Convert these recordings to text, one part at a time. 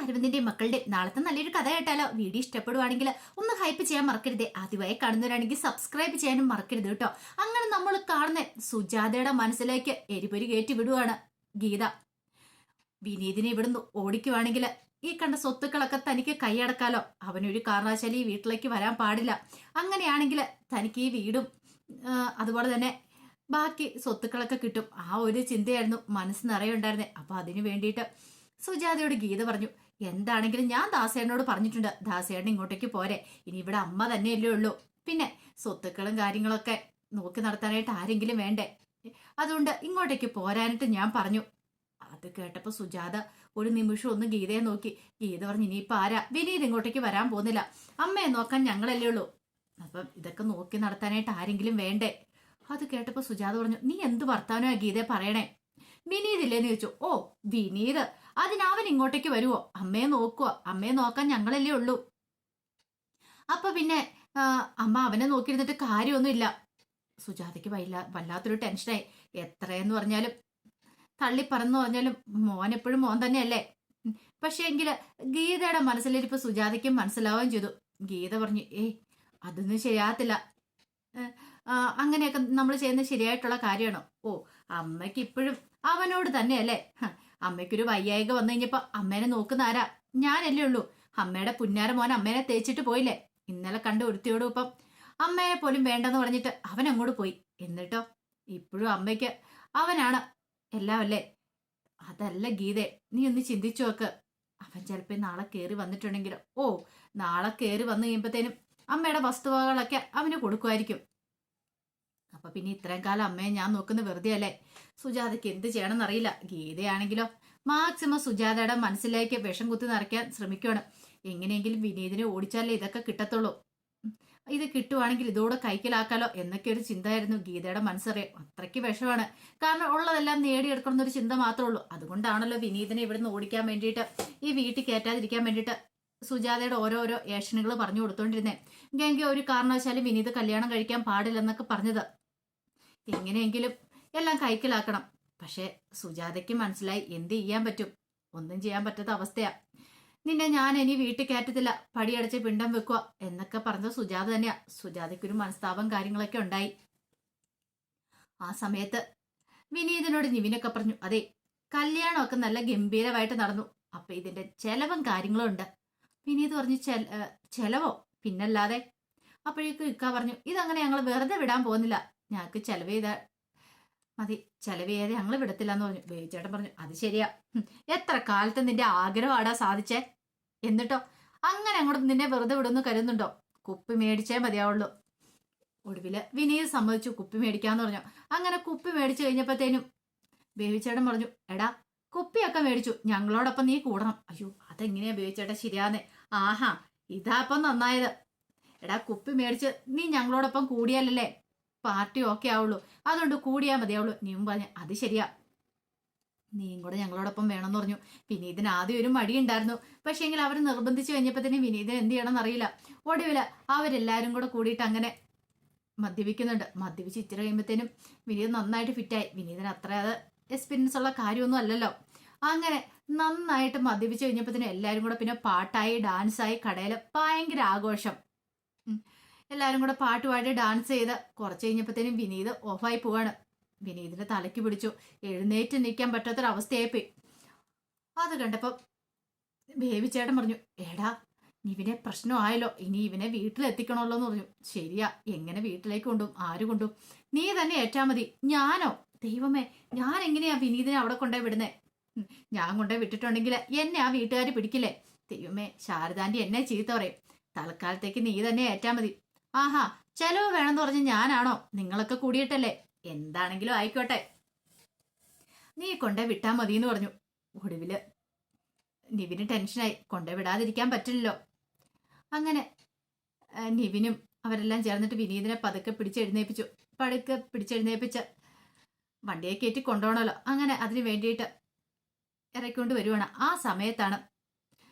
അരവിന്ദിന്റെ മക്കളുടെ നാളത്തെ നല്ലൊരു കഥ കേട്ടാലോ? വീഡിയോ ഇഷ്ടപ്പെടുവാണെങ്കിൽ ഒന്ന് ഹൈപ്പ് ചെയ്യാൻ മറക്കരുത്. ആദ്യമായി കാണുന്നവരാണെങ്കിൽ സബ്സ്ക്രൈബ് ചെയ്യാനും മറക്കരുത് കേട്ടോ. അങ്ങനെ നമ്മൾ കാണുന്ന സുജാതയുടെ മനസ്സിലേക്ക് എരിപൊരി കയറ്റി വിടുവാണ് ഗീത. വിനീതിനെ ഇവിടുന്ന് ഓടിക്കുവാണെങ്കിൽ ഈ കണ്ട സ്വത്തുക്കളൊക്കെ തനിക്ക് കൈയടക്കാലോ. അവനൊരു കാരണവശാലും ഈ വീട്ടിലേക്ക് വരാൻ പാടില്ല. അങ്ങനെയാണെങ്കിൽ തനിക്ക് ഈ വീടും അതുപോലെ തന്നെ ബാക്കി സ്വത്തുക്കളൊക്കെ കിട്ടും. ആ ഒരു ചിന്തയായിരുന്നു മനസ്സ് നിറയുണ്ടായിരുന്നേ. അപ്പൊ അതിനു വേണ്ടിയിട്ട് സുജാതയോട് ഗീത പറഞ്ഞു, എന്താണെങ്കിലും ഞാൻ ദാസേനോട് പറഞ്ഞിട്ടുണ്ട്, ദാസേട്ടൻ ഇങ്ങോട്ടേക്ക് പോരെ. ഇനി ഇവിടെ അമ്മ തന്നെയല്ലേ ഉള്ളൂ. പിന്നെ സ്വത്തുക്കളും കാര്യങ്ങളൊക്കെ നോക്കി നടത്താനായിട്ട് ആരെങ്കിലും വേണ്ടേ? അതുകൊണ്ട് ഇങ്ങോട്ടേക്ക് പോരാനായിട്ട് ഞാൻ പറഞ്ഞു. അത് കേട്ടപ്പോ സുജാത ഒരു നിമിഷം ഒന്ന് ഗീതയെ നോക്കി. ഗീത പറഞ്ഞു, ഇനിയിപ്പോ ആരാ? വിനീത് ഇങ്ങോട്ടേക്ക് വരാൻ പോകുന്നില്ല, അമ്മയെ നോക്കാൻ ഞങ്ങളല്ലേ ഉള്ളൂ. അപ്പം ഇതൊക്കെ നോക്കി നടത്താനായിട്ട് ആരെങ്കിലും വേണ്ടേ? അത് കേട്ടപ്പോ സുജാത പറഞ്ഞു, നീ എന്ത് വർത്താനോ ഗീതയെ പറയണേ? വിനീത് ഇല്ലേന്ന് ചോദിച്ചു. ഓ വിനീത്, അതിനവൻ ഇങ്ങോട്ടേക്ക് വരുവോ? അമ്മയെ നോക്കുവോ? അമ്മയെ നോക്കാൻ ഞങ്ങളല്ലേ ഉള്ളൂ. അപ്പൊ പിന്നെ അമ്മ അവനെ നോക്കിയിരുന്നിട്ട് കാര്യമൊന്നുമില്ല. സുജാതയ്ക്ക് വല്ലാത്തൊരു ടെൻഷനായി. എത്രയെന്ന് പറഞ്ഞാലും തള്ളിപ്പറന്ന് പറഞ്ഞാലും മോൻ എപ്പോഴും മോൻ തന്നെയല്ലേ. പക്ഷെ എങ്കില് ഗീതയുടെ മനസ്സിലിരിപ്പ് സുജാതയ്ക്കും മനസ്സിലാവുകയും ചെയ്തു. ഗീത പറഞ്ഞു, അതൊന്നും ശരിയാകത്തില്ല. അങ്ങനെയൊക്കെ നമ്മൾ ചെയ്യുന്നത് ശരിയായിട്ടുള്ള കാര്യമാണോ? ഓ അമ്മയ്ക്ക് ഇപ്പോഴും അവനോട് തന്നെയല്ലേ. അമ്മയ്ക്കൊരു വയ്യായിക വന്നു കഴിഞ്ഞപ്പോ അമ്മേനെ നോക്കുന്ന ആരാ? ഞാനല്ലേ ഉള്ളൂ. അമ്മയുടെ പുന്നാര മോൻ അമ്മേനെ തേച്ചിട്ട് പോയില്ലേ. ഇന്നലെ കണ്ട ഒരുത്തിയോടും ഇപ്പം അമ്മേനെ പോലും വേണ്ടെന്ന് പറഞ്ഞിട്ട് അവൻ അങ്ങോട്ട് പോയി. എന്നിട്ടോ ഇപ്പോഴും അമ്മയ്ക്ക് അവനാണ് എല്ലാം അല്ലേ. അതല്ല ഗീതേ, നീ ഒന്ന് ചിന്തിച്ചു നോക്ക്. അവൻ ചിലപ്പോ നാളെ കയറി വന്നിട്ടുണ്ടെങ്കിലോ? ഓ നാളെ കയറി വന്നു കഴിയുമ്പത്തേനും അമ്മയുടെ വസ്തുവകളൊക്കെ അവന് കൊടുക്കുമായിരിക്കും. അപ്പൊ പിന്നെ ഇത്രയും കാലം അമ്മയെ ഞാൻ നോക്കുന്ന വെറുതെ അല്ലേ. സുജാതയ്ക്ക് എന്ത് ചെയ്യണമെന്ന് അറിയില്ല. ഗീതയാണെങ്കിലോ മാക്സിമം സുജാതയുടെ മനസ്സിലേക്ക് വിഷം കുത്തി നിറയ്ക്കാൻ ശ്രമിക്കുകയാണ്. എങ്ങനെയെങ്കിലും വിനീതിനെ ഓടിച്ചാലേ ഇതൊക്കെ കിട്ടത്തുള്ളൂ. ഇത് കിട്ടുവാണെങ്കിൽ ഇതോടെ കൈക്കലാക്കാലോ എന്നൊക്കെ ഒരു ചിന്തയായിരുന്നു ഗീതയുടെ മനസ്സറിയാം. അത്രയ്ക്ക് വിഷമാണ്. കാരണം ഉള്ളതെല്ലാം നേടിയെടുക്കണം എന്നൊരു ചിന്ത മാത്രമേ ഉള്ളൂ. അതുകൊണ്ടാണല്ലോ വിനീതിനെ ഇവിടുന്ന് ഓടിക്കാൻ വേണ്ടിയിട്ട്, ഈ വീട്ടിൽ കയറ്റാതിരിക്കാൻ വേണ്ടിയിട്ട് സുജാതയുടെ ഓരോരോ ഏഷനുകൾ പറഞ്ഞു കൊടുത്തോണ്ടിരുന്നേ. ഗംഗ ഒരു കാരണവശാലും വിനീത് കല്യാണം കഴിക്കാൻ പാടില്ലെന്നൊക്കെ പറഞ്ഞത്. എങ്ങനെയെങ്കിലും എല്ലാം കൈക്കലാക്കണം. പക്ഷെ സുജാതയ്ക്ക് മനസ്സിലായി എന്ത് ചെയ്യാൻ പറ്റും? ഒന്നും ചെയ്യാൻ പറ്റാത്ത അവസ്ഥയാ. നിന്നെ ഞാൻ ഇനി വീട്ടിൽ കയറ്റത്തില്ല, പടിയടച്ച് പിണ്ടം വെക്കുക എന്നൊക്കെ പറഞ്ഞത് സുജാത തന്നെയാ. സുജാതയ്ക്കൊരു മനസ്താപം കാര്യങ്ങളൊക്കെ ഉണ്ടായി. ആ സമയത്ത് വിനീതിനോട് നിവിനൊക്കെ പറഞ്ഞു, അതെ കല്യാണമൊക്കെ നല്ല ഗംഭീരമായിട്ട് നടന്നു. അപ്പൊ ഇതിന്റെ ചെലവും കാര്യങ്ങളും ഉണ്ട്. വിനീത് പറഞ്ഞു, ചെലവോ? പിന്നല്ലാതെ. അപ്പോഴേക്കും ഇക്ക പറഞ്ഞു, ഇതങ്ങനെ ഞങ്ങൾ വെറുതെ വിടാൻ പോകുന്നില്ല, ഞങ്ങൾക്ക് ചെലവ് ചെയ്താ മതി, ചെലവ് ചെയ്യാതെ ഞങ്ങൾ വിടത്തില്ല എന്ന് പറഞ്ഞു. ബേബിച്ചേട്ടൻ പറഞ്ഞു, അത് ശരിയാ, എത്ര കാലത്ത് നിന്റെ ആഗ്രഹമാടാ സാധിച്ചേ. എന്നിട്ടോ അങ്ങനെ അങ്ങോട്ട് നിന്നെ വെറുതെ വിടുന്നു കരുതുന്നുണ്ടോ? കുപ്പി മേടിച്ചേ മതിയാവുള്ളൂ. ഒടുവില് വിനീത് സമ്മതിച്ചു, കുപ്പി മേടിക്കാന്ന് പറഞ്ഞു. അങ്ങനെ കുപ്പി മേടിച്ചു കഴിഞ്ഞപ്പോഴത്തേനും ബേബിച്ചേട്ടൻ പറഞ്ഞു, എടാ കുപ്പിയൊക്കെ മേടിച്ചു, ഞങ്ങളോടൊപ്പം നീ കൂടണം. അയ്യോ അതെങ്ങനെയാ ബേബിച്ചേട്ടൻ ശരിയാന്നേ? ആഹാ ഇതാപ്പം നന്നായത്. എടാ കുപ്പി മേടിച്ച് നീ ഞങ്ങളോടൊപ്പം കൂടിയാലല്ലേ പാർട്ടി ഓക്കെ ആവുള്ളൂ, അതുകൊണ്ട് കൂടിയാൽ മതിയാവുള്ളൂ. നീയും പറഞ്ഞു, അത് ശരിയാ, നീയും കൂടെ ഞങ്ങളോടൊപ്പം വേണമെന്ന് പറഞ്ഞു. വിനീതിന് ആദ്യം ഒരു മടിയുണ്ടായിരുന്നു. പക്ഷെ എങ്കിൽ അവർ നിർബന്ധിച്ചു കഴിഞ്ഞപ്പോഴത്തേനും വിനീതിന് എന്ത് ചെയ്യണമെന്ന് അറിയില്ല. ഒടുവില് അവരെല്ലാരും കൂടെ കൂടിയിട്ട് അങ്ങനെ മദ്യപിക്കുന്നുണ്ട്. മദ്യപിച്ച് ഇച്ചിരി കഴിയുമ്പോഴത്തേനും വിനീത് നന്നായിട്ട് ഫിറ്റായി. വിനീതിന് അത്ര അത് എക്സ്പീരിയൻസ് ഉള്ള കാര്യമൊന്നും അല്ലല്ലോ. അങ്ങനെ നന്നായിട്ട് മദ്യപിച്ച് കഴിഞ്ഞപ്പോഴത്തേനും എല്ലാവരും കൂടെ പിന്നെ പാട്ടായി ഡാൻസായി കടയിൽ ഭയങ്കര ആഘോഷം. എല്ലാവരും കൂടെ പാട്ട് പാടി ഡാൻസ് ചെയ്ത് കുറച്ച് കഴിഞ്ഞപ്പോഴത്തേനും വിനീത് ഓഫായി പോവാണ്. വിനീതിന്റെ തലയ്ക്ക് പിടിച്ചു, എഴുന്നേറ്റ് നിൽക്കാൻ പറ്റാത്തൊരവസ്ഥയായിപ്പോയി. അത് കണ്ടപ്പോ ബേബിച്ചേട്ടൻ പറഞ്ഞു, എടാ ഇവനെ പ്രശ്നമായല്ലോ, ഇനി ഇവനെ വീട്ടിലെത്തിക്കണമല്ലോ എന്ന് പറഞ്ഞു. ശരിയാ, എങ്ങനെ വീട്ടിലേക്ക് കൊണ്ടുപോകും? ആര് കൊണ്ടുപോകും? നീ തന്നെ ഏറ്റാ മതി. ഞാനോ? ദൈവമേ, ഞാൻ എങ്ങനെയാ വിനീതിനെ അവിടെ കൊണ്ടുപോയി വിടുന്നേ? ഞാൻ കൊണ്ടുപോയി വിട്ടിട്ടുണ്ടെങ്കിൽ എന്നെ ആ വീട്ടുകാർ പിടിക്കില്ലേ? ദൈവമേ, ശാരദാന്റി എന്നെ ചീത്ത പറയും. തൽക്കാലത്തേക്ക് നീ തന്നെ ഏറ്റാ മതി. ആഹാ ചെലവ് വേണമെന്ന് പറഞ്ഞ് ഞാനാണോ? നിങ്ങളൊക്കെ കൂടിയിട്ടല്ലേ? എന്താണെങ്കിലും ആയിക്കോട്ടെ, നീ കൊണ്ടുപോയി വിട്ടാ മതി എന്ന് പറഞ്ഞു. ഒടുവില് നിവിന് ടെൻഷനായി, കൊണ്ടുപോയി വിടാതിരിക്കാൻ പറ്റില്ലല്ലോ. അങ്ങനെ നിവിനും അവരെല്ലാം ചേർന്നിട്ട് വിനീതിനെ പതുക്കെ പിടിച്ചെഴുന്നേപ്പിച്ച് വണ്ടിയെ കയറ്റി കൊണ്ടുപോകണമല്ലോ. അങ്ങനെ അതിന് വേണ്ടിയിട്ട് ഇറക്കിക്കൊണ്ട് വരുവാണ്. ആ സമയത്താണ്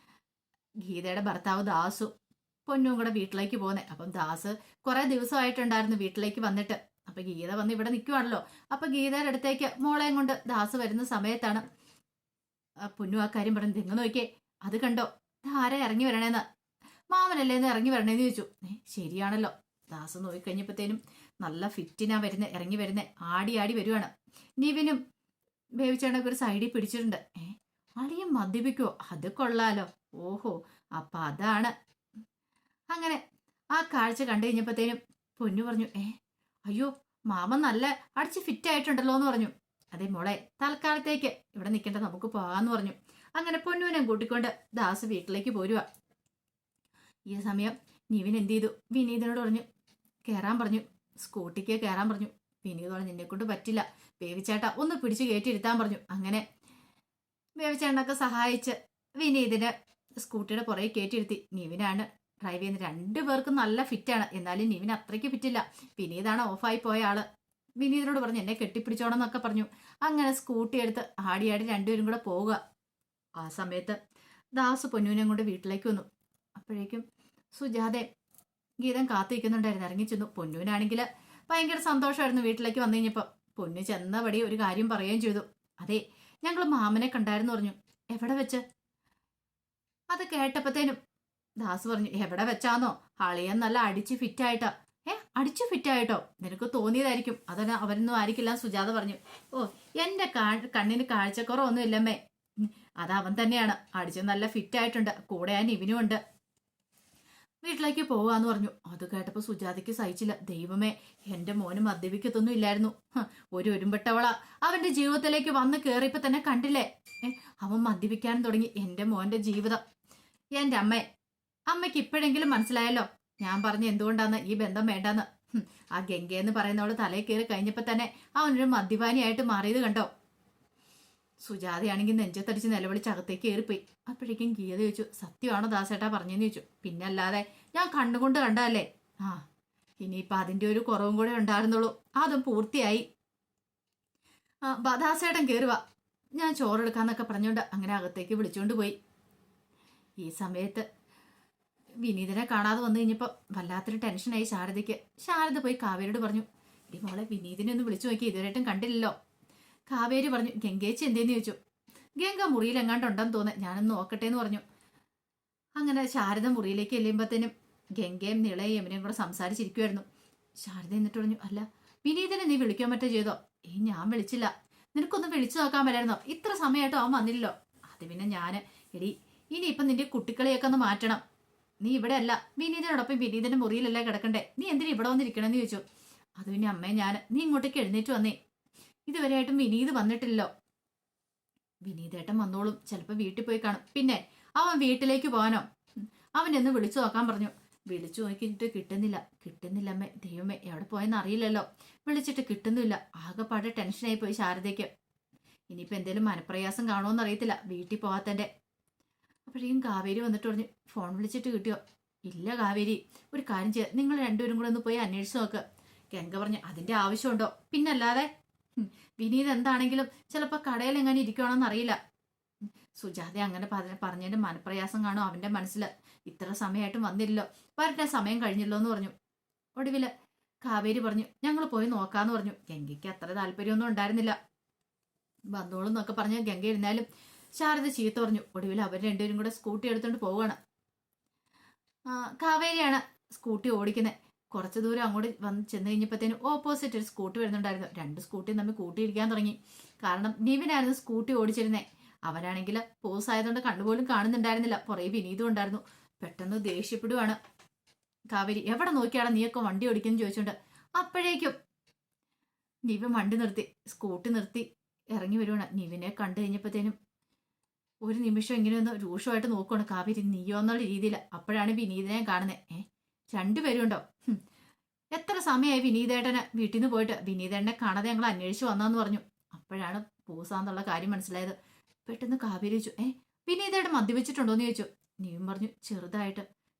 ഗീതയുടെ ഭർത്താവ് ദാസു പൊന്നും കൂടെ വീട്ടിലേക്ക് പോകുന്നത്. അപ്പം ദാസ് കുറെ ദിവസമായിട്ടുണ്ടായിരുന്നു വീട്ടിലേക്ക് വന്നിട്ട്. അപ്പൊ ഗീത വന്ന് ഇവിടെ നിൽക്കുവാണല്ലോ. അപ്പൊ ഗീതയുടെ അടുത്തേക്ക് മോളെയും കൊണ്ട് ദാസ് വരുന്ന സമയത്താണ് പൊന്നു ആ കാര്യം പറഞ്ഞു. നിങ്ങൾ നോക്കിയേ, അത് കണ്ടോ ആരാ ഇറങ്ങി വരണേന്ന്, മാമനല്ലേന്ന് ഇറങ്ങി വരണേന്ന് ചോദിച്ചു. ശരിയാണല്ലോ. ദാസ് നോക്കിക്കഴിഞ്ഞപ്പോഴത്തേനും നല്ല ഫിറ്റിനാ വരുന്നേ, ഇറങ്ങി വരുന്നേ, ആടി ആടി വരുവാണ്. നിവിനും ബേബിച്ചേട്ടനൊക്കെ ഒരു സൈഡിൽ പിടിച്ചിട്ടുണ്ട്. അളിയൻ മദ്യപിക്കുവോ? അത് കൊള്ളാലോ. ഓഹോ, അപ്പൊ അതാണ്. അങ്ങനെ ആ കാഴ്ച കണ്ടു കഴിഞ്ഞപ്പോഴത്തേനും പൊന്നു പറഞ്ഞു, അയ്യോ മാമൻ നല്ല അടിച്ച് ഫിറ്റ് ആയിട്ടുണ്ടല്ലോ എന്ന് പറഞ്ഞു. അതെ മോളെ, തൽക്കാലത്തേക്ക് ഇവിടെ നിൽക്കേണ്ട, നമുക്ക് പോകാന്ന് പറഞ്ഞു. അങ്ങനെ പൊന്നുവിനെ കൂട്ടിക്കൊണ്ട് ദാസ് വീട്ടിലേക്ക് പോരുക. ഈ സമയം നിവിൻ എന്ത് ചെയ്തു, വിനീതിനോട് പറഞ്ഞു കയറാൻ പറഞ്ഞു, സ്കൂട്ടിക്ക് കയറാൻ പറഞ്ഞു. വിനീത് പറഞ്ഞു നിന്നെ കൊണ്ട് പറ്റില്ല, ബേബിച്ചേട്ടാ ഒന്ന് പിടിച്ച് കയറ്റിയിരുത്താൻ പറഞ്ഞു. അങ്ങനെ ബേബിച്ചേട്ടനൊക്കെ സഹായിച്ച് വിനീതിനെ സ്കൂട്ടിയുടെ പുറകെ കയറ്റിയിരുത്തി. നിവിനാണ് ഡ്രൈവ് ചെയ്യുന്നത്. രണ്ടുപേർക്കും നല്ല ഫിറ്റാണ്. എന്നാലും നിവിൻ അത്രയ്ക്ക് ഫിറ്റില്ല. വിനീതാണ് ഓഫായി പോയ ആള്. വിനീതിനോട് പറഞ്ഞു എന്നെ കെട്ടിപ്പിടിച്ചോണം എന്നൊക്കെ പറഞ്ഞു. അങ്ങനെ സ്കൂട്ടി എടുത്ത് ആടിയാടി രണ്ടുപേരും കൂടെ പോവുക. ആ സമയത്ത് ദാസ് പൊന്നുവിനെ കൊണ്ട് വീട്ടിലേക്ക് വന്നു. അപ്പോഴേക്കും സുജാതെ ഗീതം കാത്തിരിക്കുന്നുണ്ടായിരുന്നു. ഇറങ്ങി ചെന്നു. പൊന്നുവിനാണെങ്കിൽ ഭയങ്കര സന്തോഷമായിരുന്നു വീട്ടിലേക്ക് വന്നു കഴിഞ്ഞപ്പോൾ. പൊന്നു ചെന്നപടി ഒരു കാര്യം പറയുകയും ചെയ്തു. അതെ, ഞങ്ങൾ മാമനെ കണ്ടായിരുന്നു പറഞ്ഞു. എവിടെ വെച്ച്? അത് കേട്ടപ്പോഴത്തേനും ദാസ് പറഞ്ഞു എവിടെ വെച്ചാന്നോ, അളിയൻ നല്ല അടിച്ച് ഫിറ്റായിട്ടാ. അടിച്ചു ഫിറ്റായിട്ടോ? നിനക്ക് തോന്നിയതായിരിക്കും, അതന്നെ അവരൊന്നും ആയിരിക്കില്ല. സുജാത പറഞ്ഞു. ഓ, എന്റെ കണ്ണിന് കാഴ്ചക്കുറവൊന്നും ഇല്ലമ്മേ, അത് അവൻ തന്നെയാണ്. അടിച്ച് നല്ല ഫിറ്റായിട്ടുണ്ട്. കൂടെ ആ നിവിനും ഉണ്ട്. വീട്ടിലേക്ക് പോവാന്ന് പറഞ്ഞു. അത് കേട്ടപ്പോ സുജാതയ്ക്ക് സഹിച്ചില്ല. ദൈവമേ, എന്റെ മോന് മദ്യപിക്കത്തൊന്നും ഇല്ലായിരുന്നു. ഒരു ഒരുമ്പെട്ടവള അവന്റെ ജീവിതത്തിലേക്ക് വന്ന് കേറിയപ്പോ തന്നെ കണ്ടില്ലേ, അവൻ മദ്യപിക്കാനും തുടങ്ങി. എന്റെ മോന്റെ ജീവിതം. എന്റെ അമ്മയ്ക്ക് ഇപ്പോഴെങ്കിലും മനസ്സിലായല്ലോ ഞാൻ പറഞ്ഞ എന്തുകൊണ്ടാന്ന് ഈ ബന്ധം വേണ്ടാന്ന്. ആ ഗംഗയെന്ന് പറയുന്നവള് തലയിൽ കയറി കഴിഞ്ഞപ്പോ തന്നെ അവനൊരു മദ്യപാനിയായിട്ട് മാറിയത് കണ്ടോ. സുജാതയാണെങ്കിൽ നെഞ്ചത്തടിച്ച് നിലവിളിച്ച് അകത്തേക്ക് കയറിപ്പോയി. അപ്പോഴേക്കും ഗീത ചോദിച്ചു സത്യമാണോ ദാസേട്ടാ പറഞ്ഞെന്ന് ചോദിച്ചു. പിന്നെ അല്ലാതെ, ഞാൻ കണ്ണുകൊണ്ട് കണ്ടല്ലേ. ഇനിയിപ്പൊ അതിന്റെ ഒരു കുറവും കൂടെ ഉണ്ടായിരുന്നുള്ളൂ, അതും പൂർത്തിയായി. ദാസേട്ടൻ കയറുക, ഞാൻ ചോറെടുക്കാന്നൊക്കെ പറഞ്ഞുകൊണ്ട് അങ്ങനെ അകത്തേക്ക് വിളിച്ചുകൊണ്ട് പോയി. ഈ സമയത്ത് വിനീതനെ കാണാതെ വന്നു കഴിഞ്ഞപ്പോൾ വല്ലാത്തൊരു ടെൻഷനായി ശാരദയ്ക്ക്. ശാരദ പോയി കാവേരിയോട് പറഞ്ഞു ഈ മോളെ വിനീതിനെ ഒന്ന് വിളിച്ചു നോക്കി, ഇതുവരെയായിട്ടും കണ്ടില്ലല്ലോ. കാവേരി പറഞ്ഞു ഗംഗേച്ചി എന്തേന്ന് ചോദിച്ചു. ഗംഗ മുറിയിൽ എങ്ങാണ്ടുണ്ടെന്ന് തോന്നേ, ഞാനൊന്ന് നോക്കട്ടെ എന്ന് പറഞ്ഞു. അങ്ങനെ ശാരദ മുറിയിലേക്ക് എല്ലുമ്പോഴത്തേനും ഗംഗയും നിളയും യമുനയും കൂടെ സംസാരിച്ചിരിക്കുമായിരുന്നു. ശാരദ എന്നിട്ട് പറഞ്ഞു അല്ല വിനീതനെ നീ വിളിക്കാൻ പറ്റേ ചെയ്തോ? ഞാൻ വിളിച്ചില്ല. നിനക്കൊന്ന് വിളിച്ചു നോക്കാൻ വരായിരുന്നോ? ഇത്ര സമയമായിട്ടും അവൻ വന്നില്ലല്ലോ. അത് പിന്നെ ഞാൻ എടി ഇനിയിപ്പം നിന്റെ കുട്ടികളെയൊക്കെ ഒന്ന് മാറ്റണം. നീ ഇവിടെ അല്ല, വിനീതനോടൊപ്പം വിനീതന്റെ മുറിയിലല്ലേ കിടക്കണ്ടേ, നീ എന്തിനാ ഇവിടെ വന്നിരിക്കണമെന്ന് ചോദിച്ചു. അത് പിന്നെ അമ്മേ നീ ഇങ്ങോട്ടേക്ക് എഴുന്നേറ്റ് വന്നേ, ഇതുവരെയായിട്ടും വിനീത് വന്നിട്ടില്ലല്ലോ. വിനീതേട്ടൻ വന്നോളും, ചിലപ്പോൾ വീട്ടിൽ പോയി കാണും. പിന്നെ അവൻ വീട്ടിലേക്ക് പോകാനോ? അവനെന്ന് വിളിച്ചു നോക്കാൻ പറഞ്ഞു. വിളിച്ചു നോക്കിയിട്ട് കിട്ടുന്നില്ല അമ്മേ. ദൈവമേ, എവിടെ പോയെന്ന് അറിയില്ലല്ലോ, വിളിച്ചിട്ട് കിട്ടുന്നില്ല. ആകെപ്പാടെ ടെൻഷനായി പോയി ശാരദയ്ക്ക്. ഇനിയിപ്പോൾ എന്തേലും മനപ്രയാസം കാണുമോന്ന് അറിയത്തില്ല വീട്ടിൽ പോകാത്തന്റെ. അപ്പോഴേക്കും കാവേരി വന്നിട്ട് പറഞ്ഞു ഫോൺ വിളിച്ചിട്ട് കിട്ടിയോ? ഇല്ല കാവേരി, ഒരു കാര്യം ചെയ്യാം, നിങ്ങൾ രണ്ടുപേരും കൂടെ ഒന്ന് പോയി അന്വേഷിച്ച് നോക്ക്. ഗംഗ പറഞ്ഞു അതിന്റെ ആവശ്യമുണ്ടോ? പിന്നല്ലാതെ, വിനീത് എന്താണെങ്കിലും ചിലപ്പോൾ കടയിൽ എങ്ങനെ ഇരിക്കണമെന്ന് അറിയില്ല. സുജാത അങ്ങനെ പറഞ്ഞതിന്റെ മനപ്രയാസം കാണും അവന്റെ മനസ്സിൽ. ഇത്ര സമയമായിട്ടും വന്നില്ലല്ലോ, വരട്ടെ സമയം കഴിഞ്ഞല്ലോ എന്ന് പറഞ്ഞു. ഒടുവില് കാവേരി പറഞ്ഞു ഞങ്ങൾ പോയി നോക്കാന്ന് പറഞ്ഞു. ഗംഗയ്ക്ക് അത്ര താല്പര്യമൊന്നും ഉണ്ടായിരുന്നില്ല. വന്നോളും എന്നൊക്കെ പറഞ്ഞ് ഗംഗ ഇരുന്നാലും ശാരദ ചീത്ത പറഞ്ഞു. ഒടുവിൽ അവർ രണ്ടുപേരും കൂടെ സ്കൂട്ടി എടുത്തോണ്ട് പോവുകയാണ്. കാവേരിയാണ് സ്കൂട്ടി ഓടിക്കുന്നത്. കുറച്ച് ദൂരം അങ്ങോട്ട് വന്ന് ചെന്ന് കഴിഞ്ഞപ്പോഴത്തേനും ഓപ്പോസിറ്റ് ഒരു സ്കൂട്ടി വരുന്നുണ്ടായിരുന്നു. രണ്ട് സ്കൂട്ടിയും തമ്മിൽ കൂട്ടിയിരിക്കാൻ തുടങ്ങി. കാരണം നിവിനായിരുന്നു സ്കൂട്ടി ഓടിച്ചിരുന്നേ. അവനാണെങ്കിൽ പോസ് ആയതുകൊണ്ട് കണ്ടുപോലും കാണുന്നുണ്ടായിരുന്നില്ല. പുറകെ വിനീതും ഉണ്ടായിരുന്നു. പെട്ടെന്ന് ദേഷ്യപ്പെടുവാണ് കാവേരി. എവിടെ നോക്കിയാണ് നീയൊക്കെ വണ്ടി ഓടിക്കുന്നു ചോദിച്ചോണ്ട്. അപ്പോഴേക്കും നിവിൻ വണ്ടി നിർത്തി, സ്കൂട്ടി നിർത്തി ഇറങ്ങി വരുവാണ്. നിവിനെ കണ്ടു കഴിഞ്ഞപ്പോഴത്തേനും ഒരു നിമിഷം ഇങ്ങനെ ഒന്ന് രൂക്ഷമായിട്ട് നോക്കുവാണ് കാവേരി, നീയോ എന്നുള്ള രീതിയിൽ. അപ്പോഴാണ് വിനീതനെ കാണുന്നത്. രണ്ടുപേരും ഉണ്ടോ? എത്ര സമയമായി വിനീതേട്ടനെ വീട്ടിൽ നിന്ന് പോയിട്ട്. വിനീതേട്ടനെ കാണാതെ ഞങ്ങൾ അന്വേഷിച്ചു വന്നാന്ന് പറഞ്ഞു. അപ്പോഴാണ് പൂസാന്നുള്ള കാര്യം മനസ്സിലായത്. പെട്ടെന്ന് കാവേരി ചോദിച്ചു വിനീതേട്ടൻ മദ്യപിച്ചിട്ടുണ്ടോന്ന് ചോദിച്ചു. നീയും പറഞ്ഞു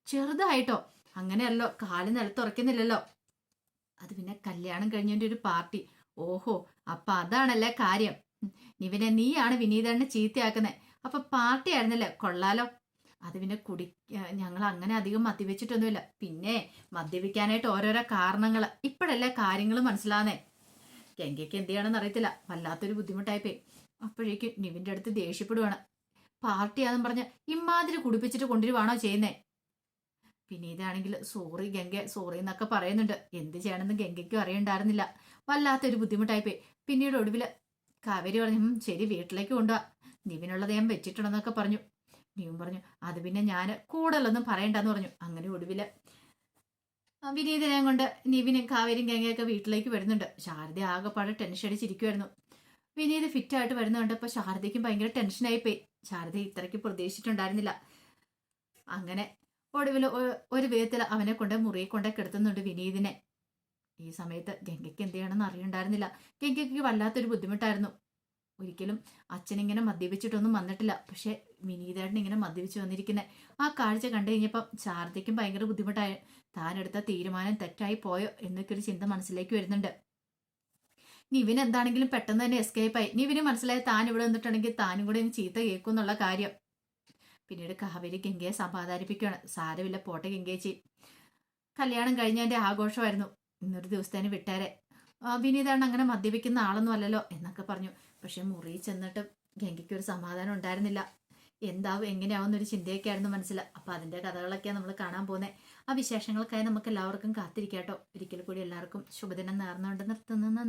ചെറുതായിട്ടോ? അങ്ങനെയല്ലോ, കാല് നിലത്തുറക്കുന്നില്ലല്ലോ. അത് പിന്നെ കല്യാണം കഴിഞ്ഞതിന്റെ ഒരു പാർട്ടി. ഓഹോ, അപ്പൊ അതാണല്ലേ കാര്യം. നിവിനെ നീയാണ് വിനീതേട്ടനെ ചീത്തയാക്കുന്നത്. അപ്പൊ പാർട്ടി ആയിരുന്നല്ലേ, കൊള്ളാലോ. അത് പിന്നെ ഞങ്ങൾ അങ്ങനെ അധികം മദ്യപിച്ചിട്ടൊന്നുമില്ല. പിന്നെ മദ്യപിക്കാനായിട്ട് ഓരോരോ കാരണങ്ങൾ. ഇപ്പോഴല്ലേ കാര്യങ്ങൾ മനസ്സിലാവുന്നേ. ഗംഗയ്ക്ക് എന്ത് ചെയ്യണമെന്ന് അറിയത്തില്ല, വല്ലാത്തൊരു ബുദ്ധിമുട്ടായിപ്പോയി. അപ്പോഴേക്കും നിവിന്റെ അടുത്ത് ദേഷ്യപ്പെടുവാണ്. പാർട്ടിയാന്നും പറഞ്ഞ് ഇമാതിരി കുടിപ്പിച്ചിട്ട് കൊണ്ടുവരുവാണോ ചെയ്യുന്നേ? പിന്നെ ഇതാണെങ്കിൽ സോറി ഗംഗ, സോറി എന്നൊക്കെ പറയുന്നുണ്ട്. എന്ത് ചെയ്യണമെന്ന് ഗംഗയ്ക്കും അറിയണ്ടായിരുന്നില്ല. വല്ലാത്തൊരു ബുദ്ധിമുട്ടായിപ്പോയി. പിന്നീട് ഒടുവിൽ കാവേരി പറഞ്ഞു, ശരി വീട്ടിലേക്ക് കൊണ്ടുപോവാ, നിവിനുള്ളത് ഞാൻ വെച്ചിട്ടുണ്ടെന്നൊക്കെ പറഞ്ഞു. നീവും പറഞ്ഞു അത് പിന്നെ ഞാൻ കൂടുതലൊന്നും പറയണ്ടെന്ന് പറഞ്ഞു. അങ്ങനെ ഒടുവില് വിനീതനെ കൊണ്ട് നിവിനും കാവേരിയും ഗംഗയൊക്കെ വീട്ടിലേക്ക് വരുന്നുണ്ട്. ശാരദ ആകെപ്പാടെ ടെൻഷൻ അടിച്ചിരിക്കുമായിരുന്നു. വിനീത് ഫിറ്റായിട്ട് വരുന്നുണ്ട്. ഇപ്പൊ ശാരദയ്ക്കും ഭയങ്കര ടെൻഷനായി പോയി. ശാരദ ഇത്രയ്ക്ക് പ്രതീക്ഷിച്ചിട്ടുണ്ടായിരുന്നില്ല. അങ്ങനെ ഒടുവിൽ ഒരു വിധത്തിൽ അവനെ കൊണ്ട് മുറിയെ കൊണ്ടേ കിടത്തുന്നുണ്ട് വിനീതിനെ. ഈ സമയത്ത് ഗംഗയ്ക്ക് എന്ത് ചെയ്യണമെന്ന് അറിയണ്ടായിരുന്നില്ല. ഗംഗയ്ക്ക് വല്ലാത്തൊരു ബുദ്ധിമുട്ടായിരുന്നു. ഒരിക്കലും അച്ഛനിങ്ങനെ മദ്യപിച്ചിട്ടൊന്നും വന്നിട്ടില്ല. പക്ഷെ വിനീതേട്ടൻ ഇങ്ങനെ മദ്യപിച്ച് വന്നിരിക്കുന്നത് ആ കാഴ്ച കണ്ടു കഴിഞ്ഞപ്പം ശാരദയ്ക്കും ഭയങ്കര ബുദ്ധിമുട്ടായി. താനെടുത്ത തീരുമാനം തെറ്റായി പോയോ എന്നൊക്കെ ഒരു ചിന്ത മനസ്സിലേക്ക് വരുന്നുണ്ട്. നിവിൻ എന്താണെങ്കിലും പെട്ടെന്ന് തന്നെ എസ്കേപ്പ് ആയി. നിവിന് മനസ്സിലായി താൻ ഇവിടെ വന്നിട്ടുണ്ടെങ്കിൽ താനും കൂടെ ചീത്ത കേൾക്കും എന്നുള്ള കാര്യം. പിന്നീട് കാവേരി ഗംഗയെ സമാധാനിപ്പിക്കുകയാണ്. സാരമില്ല പോട്ടെ ഗംഗേച്ചി, കല്യാണം കഴിഞ്ഞതിന്റെ ആഘോഷമായിരുന്നു, ഇന്നൊരു ദിവസത്തേന് വിട്ടേരെ, വിനീതാണ് അങ്ങനെ മദ്യപിക്കുന്ന ആളൊന്നും അല്ലല്ലോ എന്നൊക്കെ പറഞ്ഞു. പക്ഷെ മുറിയിൽ ചെന്നിട്ട് ഗംഗയ്ക്ക് ഒരു സമാധാനം ഉണ്ടായിരുന്നില്ല. എന്താവും എങ്ങനെയാവുന്നൊരു ചിന്തയൊക്കെയായിരുന്നു മനസ്സിൽ. അപ്പൊ അതിന്റെ കഥകളൊക്കെയാണ് നമ്മൾ കാണാൻ പോകുന്നത്. ആ വിശേഷങ്ങൾക്കായി നമുക്ക് എല്ലാവർക്കും കാത്തിരിക്കാട്ടോ. ഒരിക്കൽ കൂടി എല്ലാവർക്കും ശുഭദിനം നേർന്നുകൊണ്ട് നിർത്തുന്നു.